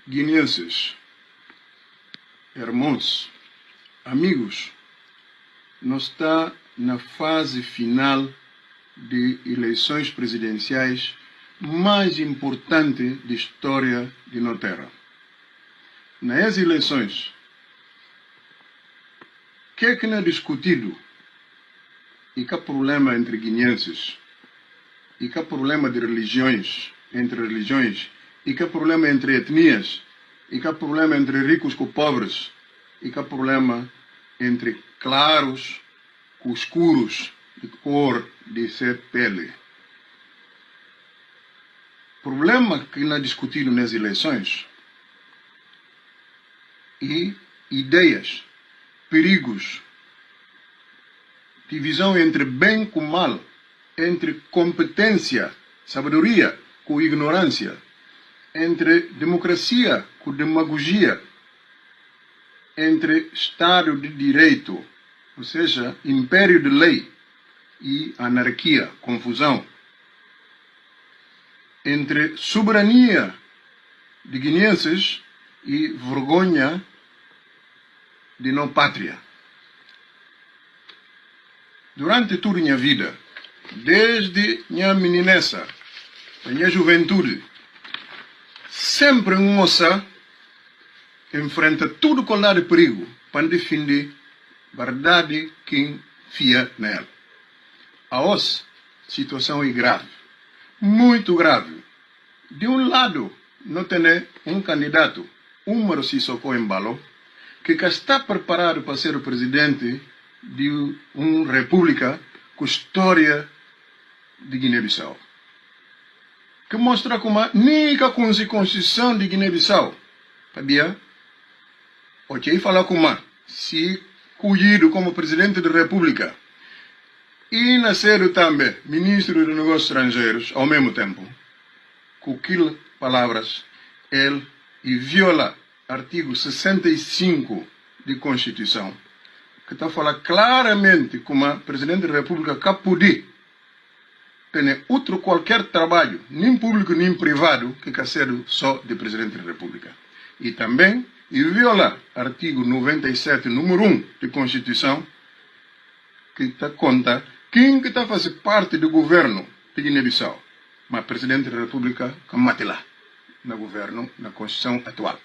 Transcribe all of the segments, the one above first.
Guineenses, irmãos, amigos, nós está na fase final de eleições presidenciais mais importante da história de nossa terra. Nas eleições, o que não é discutido? E que problema entre guineenses? E que problema de religiões, entre religiões? E que problema entre etnias? E que problema entre ricos com pobres? E que problema entre claros com escuros de cor de ser pele? Problema que não é discutido nas eleições e ideias, perigos, divisão entre bem com mal, entre competência, sabedoria com ignorância, entre democracia com demagogia, entre Estado de Direito, ou seja, império de lei, e anarquia, confusão, entre soberania de guineenses e vergonha de não pátria. Durante toda a minha vida, desde minha meninessa, a minha juventude, sempre moça enfrenta tudo com lado de perigo para defender a verdade que fia nela. A hoje, a situação é grave, muito grave. De um lado, não tem um candidato, Umaro Sissoko Embalo, que está preparado para ser o presidente de uma república com história de Guiné-Bissau. Que mostra como a única constituição de Guiné-Bissau, sabia? Ok, falar como se colhido como presidente da república e nascer também ministro de negócios estrangeiros ao mesmo tempo, com aquelas palavras, ele viola artigo 65 da Constituição, que está a falar claramente como a presidente da república que pode ter outro qualquer trabalho, nem público nem privado, que quer ser só de presidente da república. E também viola artigo 97, número 1 da Constituição, que está conta quem que está a fazer parte do governo de Guiné-Bissau, mas presidente da república que mate lá, no governo, na Constituição atual.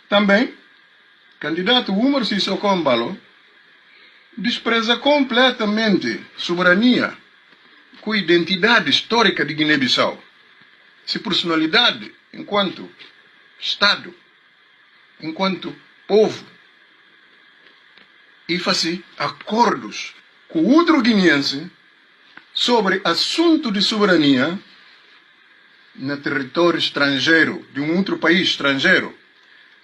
Também, candidato Umaro Sissoko Embalo despreza completamente a soberania com a identidade histórica de Guiné-Bissau, sua personalidade enquanto Estado, enquanto povo, e faz acordos com outro guineense sobre assunto de soberania no território estrangeiro, de um outro país estrangeiro.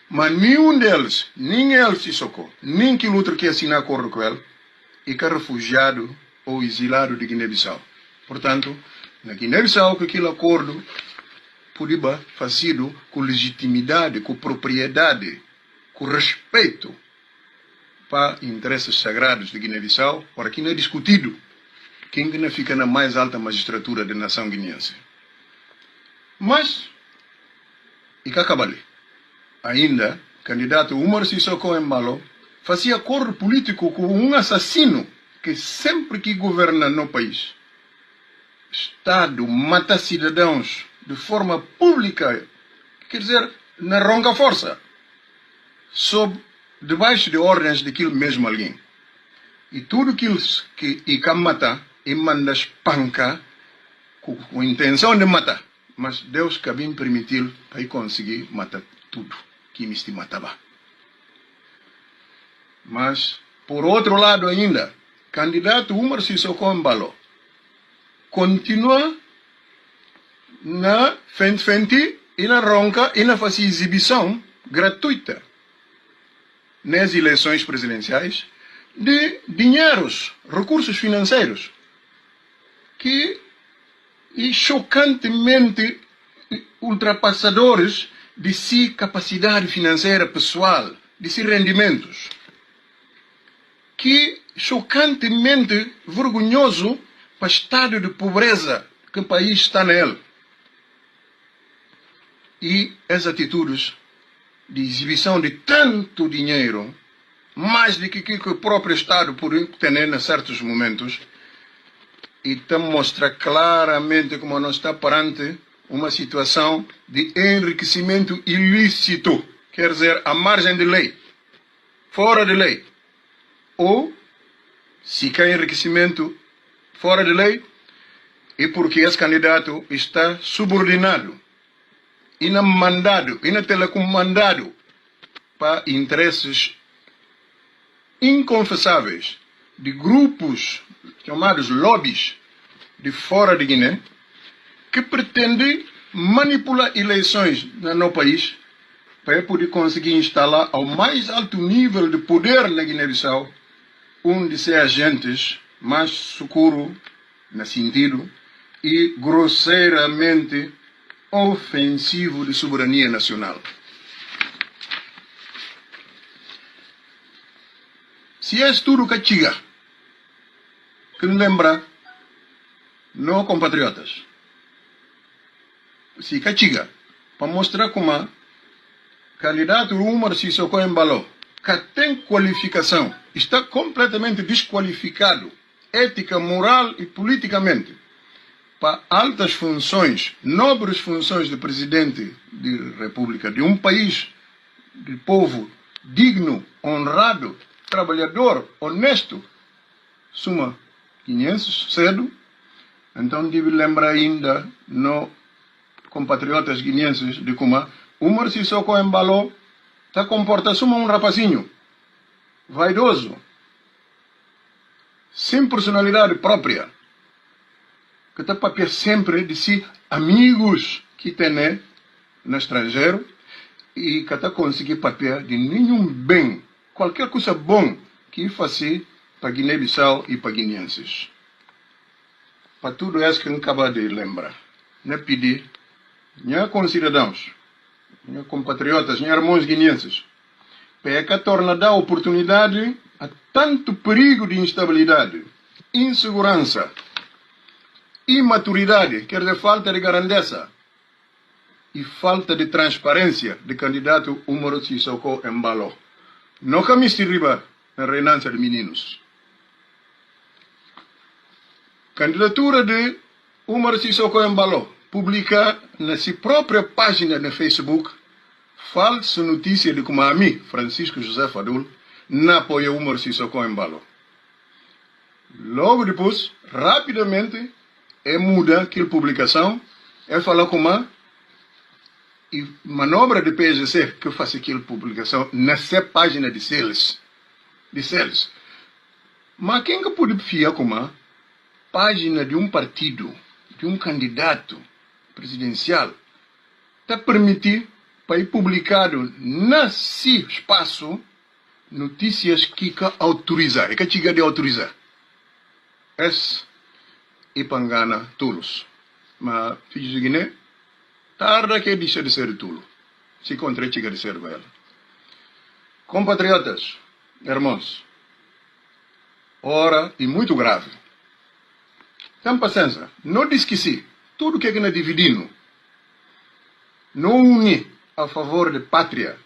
Mas nenhum deles, nem ele Sissoko, nem aquele outro que assina acordo com ele, é refugiado ou exilado de Guiné-Bissau. Portanto, na Guiné-Bissau, que aquele acordo podia ser feito com legitimidade, com propriedade, com respeito para interesses sagrados de Guiné-Bissau, para que não é discutido quem não fica na mais alta magistratura da nação guineense. Mas, e que acaba ali. Ainda, candidato Umaro Sissoko Embalo fazia acordo político com um assassino que sempre que governa no país, Estado mata cidadãos de forma pública, quer dizer, na ronca força, debaixo de ordens daquele mesmo alguém. E tudo aquilo que mata, e manda espancar com a intenção de matar. Mas Deus que bem permitiu para conseguir matar tudo que me matava. Mas, por outro lado ainda, candidato Umaro Sissoko Embalo continua na frente e na ronca e na faz exibição gratuita nas eleições presidenciais de dinheiros, recursos financeiros que chocantemente ultrapassadores de sua capacidade financeira pessoal, de seus rendimentos, que chocantemente vergonhoso para o estado de pobreza que o país está nele. E as atitudes de exibição de tanto dinheiro, mais do que o próprio Estado pode ter em certos momentos, e mostra claramente como nós está perante uma situação de enriquecimento ilícito, quer dizer, à margem de lei, fora de lei. Ou, se há enriquecimento fora de lei, é porque esse candidato está subordinado, e telecomandado para interesses inconfessáveis de grupos chamados lobbies de fora de Guiné, que pretendem manipular eleições no nosso país para poder conseguir instalar ao mais alto nível de poder na Guiné-Bissau um de seus agentes mais seguro, no sentido, e grosseiramente ofensivo de soberania nacional. Se é tudo que chega, que nos lembra, não compatriotas, se que chega, para mostrar como o candidato Umar Sissoko Embalo, que tem qualificação, está completamente desqualificado, ética, moral e politicamente, para altas funções, nobres funções de presidente de república, de um país, de povo digno, honrado, trabalhador, honesto, suma 500 cedo. Então devo lembrar ainda no compatriotas guineenses de como Umar Sissoko Embalo está comporta-se um rapazinho vaidoso, sem personalidade própria, que está para sempre de si amigos que tem no estrangeiro e que está conseguindo papel de nenhum bem, qualquer coisa bom que faça para Guiné-Bissau e para guineenses. Para tudo isso que eu acabo de lembrar, não pedir, minha concidadãos, minha compatriotas, minha irmãos guineenses, para que torna dar oportunidade a tanto perigo de instabilidade, insegurança, imaturidade, quer dizer, falta de grandeza e falta de transparência de candidato Umar Sissoko Embalo. Não que me riba na reinância de meninos. Candidatura de Umar Sissoko Embalo publica na sua própria página no Facebook falsa notícia de como a mim, Francisco José Fadul, não apoia Umar Sissoko Embalo. Logo depois, rapidamente, muda aquela publicação, fala como a manobra de PSC que faz aquela publicação nessa página de sales. Mas quem que pode fiar como a página de um partido, de um candidato presidencial, está permitir para ir publicado nesse espaço notícias que autorizar, que chega de autorizar. Esse e pangana tolos. Mas, filhos de Guiné, tarda que deixa de ser tolo. Se encontra chega de ser velho. Compatriotas, irmãos, ora e muito grave. Tenham paciência, não esqueci tudo que é dividindo. Não une a favor de pátria,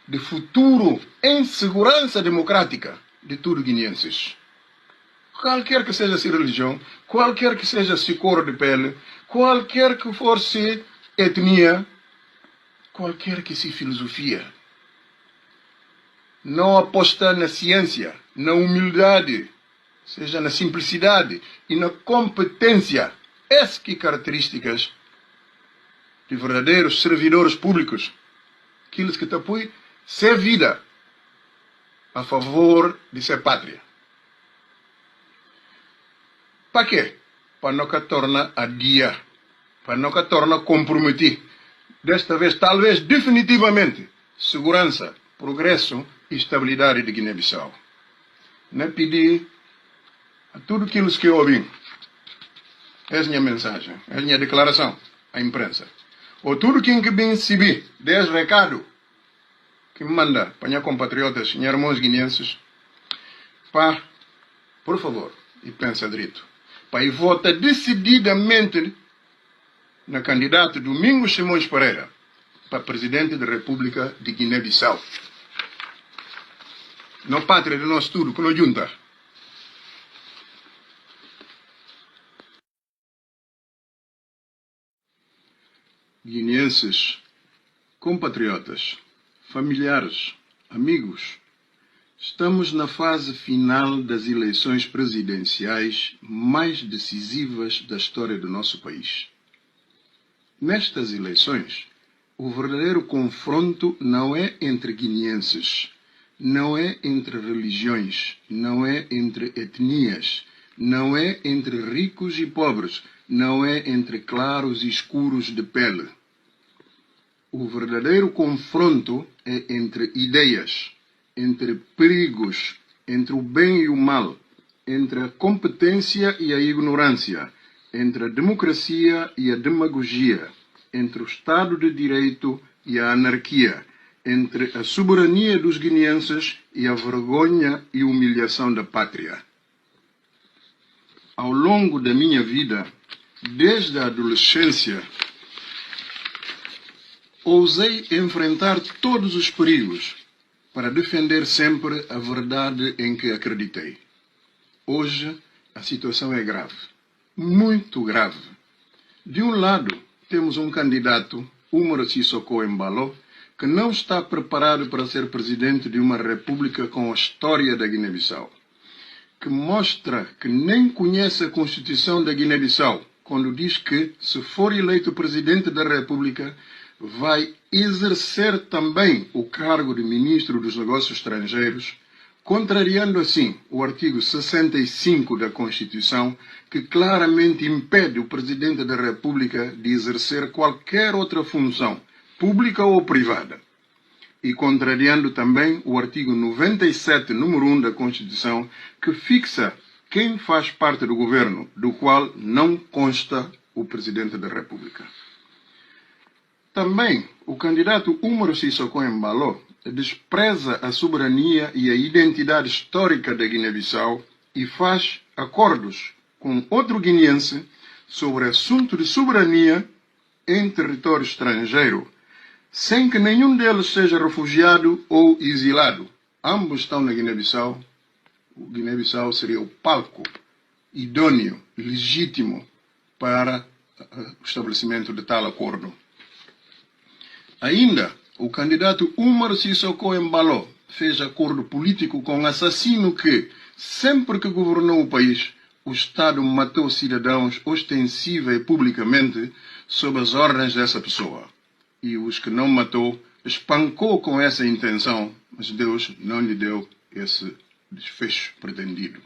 de futuro em segurança democrática de tudo guineenses. Qualquer que seja sua religião, qualquer que seja sua cor de pele, qualquer que fosse etnia, qualquer que seja filosofia. Não aposta na ciência, na humildade, seja na simplicidade e na competência. Essas que características de verdadeiros servidores públicos, aqueles que te apoiam ser vida a favor de ser pátria. Para quê? Para não que torna a dia, para não que torna comprometer. Desta vez, talvez definitivamente, segurança, progresso e estabilidade de Guiné-Bissau. Não pedir a tudo aquilo que ouvem. Essa é a minha mensagem, essa é a minha declaração à imprensa. Ou tudo quem que bem recebi, desse recado que me manda para minha compatriotas, minhas irmãos guineenses, para, por favor, e pensa direito, para ir votar decididamente na candidata Domingos Simões Pereira, para presidente da República de Guiné-Bissau. Na pátria de nós tudo, que nos junta. Guineenses, compatriotas, familiares, amigos, estamos na fase final das eleições presidenciais mais decisivas da história do nosso país. Nestas eleições, o verdadeiro confronto não é entre guineenses, não é entre religiões, não é entre etnias, não é entre ricos e pobres, não é entre claros e escuros de pele. O verdadeiro confronto é entre ideias, entre perigos, entre o bem e o mal, entre a competência e a ignorância, entre a democracia e a demagogia, entre o Estado de Direito e a anarquia, entre a soberania dos guineenses e a vergonha e humilhação da pátria. Ao longo da minha vida, desde a adolescência, ousei enfrentar todos os perigos para defender sempre a verdade em que acreditei. Hoje, a situação é grave, muito grave. De um lado, temos um candidato, Umaro Sissoco Embalo, que não está preparado para ser presidente de uma república com a história da Guiné-Bissau, que mostra que nem conhece a Constituição da Guiné-Bissau, quando diz que, se for eleito presidente da República, vai exercer também o cargo de ministro dos Negócios Estrangeiros, contrariando assim o artigo 65 da Constituição, que claramente impede o presidente da República de exercer qualquer outra função, pública ou privada. E contrariando também o artigo 97, número 1 da Constituição, que fixa quem faz parte do governo, do qual não consta o presidente da República. Também, o candidato Umaro Sissoco Embalo despreza a soberania e a identidade histórica da Guiné-Bissau e faz acordos com outro guineense sobre assunto de soberania em território estrangeiro, sem que nenhum deles seja refugiado ou exilado. Ambos estão na Guiné-Bissau. O Guiné-Bissau seria o palco idôneo, legítimo para o estabelecimento de tal acordo. Ainda, o candidato Umaro Sissoco Embalo fez acordo político com um assassino que, sempre que governou o país, o Estado matou cidadãos ostensiva e publicamente sob as ordens dessa pessoa. E os que não matou, espancou com essa intenção, mas Deus não lhe deu esse desfecho pretendido.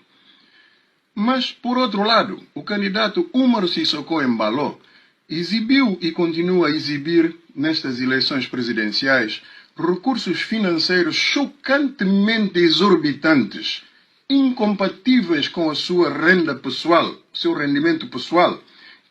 Mas, por outro lado, o candidato Umaro Sissoco Embalo exibiu e continua a exibir, nestas eleições presidenciais, recursos financeiros chocantemente exorbitantes, incompatíveis com a sua renda pessoal, seu rendimento pessoal,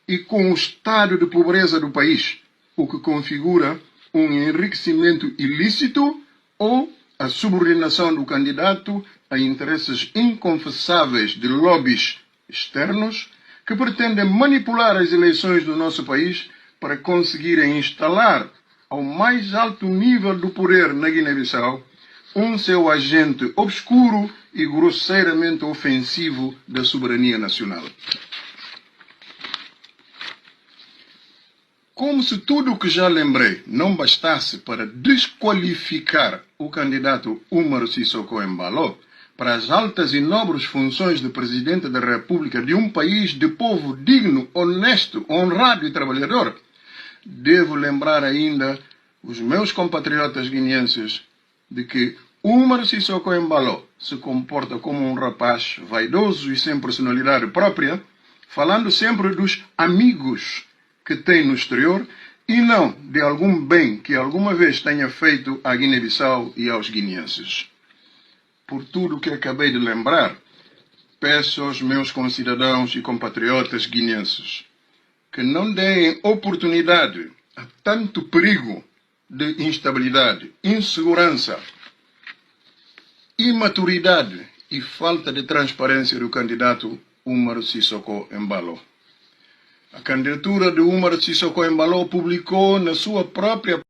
e com o estado de pobreza do país, o que configura um enriquecimento ilícito ou a subordinação do candidato a interesses inconfessáveis de lobbies externos que pretendem manipular as eleições do nosso país para conseguirem instalar ao mais alto nível do poder na Guiné-Bissau um seu agente obscuro e grosseiramente ofensivo da soberania nacional. Como se tudo o que já lembrei não bastasse para desqualificar o candidato Umaro Sissoco Embalo para as altas e nobres funções de presidente da República de um país de povo digno, honesto, honrado e trabalhador, devo lembrar ainda os meus compatriotas guineenses de que Umaro Sissoco Embalo se comporta como um rapaz vaidoso e sem personalidade própria, falando sempre dos amigos que tem no exterior e não de algum bem que alguma vez tenha feito à Guiné-Bissau e aos guineenses. Por tudo o que acabei de lembrar, peço aos meus concidadãos e compatriotas guineenses que não deem oportunidade a tanto perigo de instabilidade, insegurança, imaturidade e falta de transparência do candidato Umaro Sissoco Embalo. A candidatura de Umaro Sissoco Embalo publicou na sua própria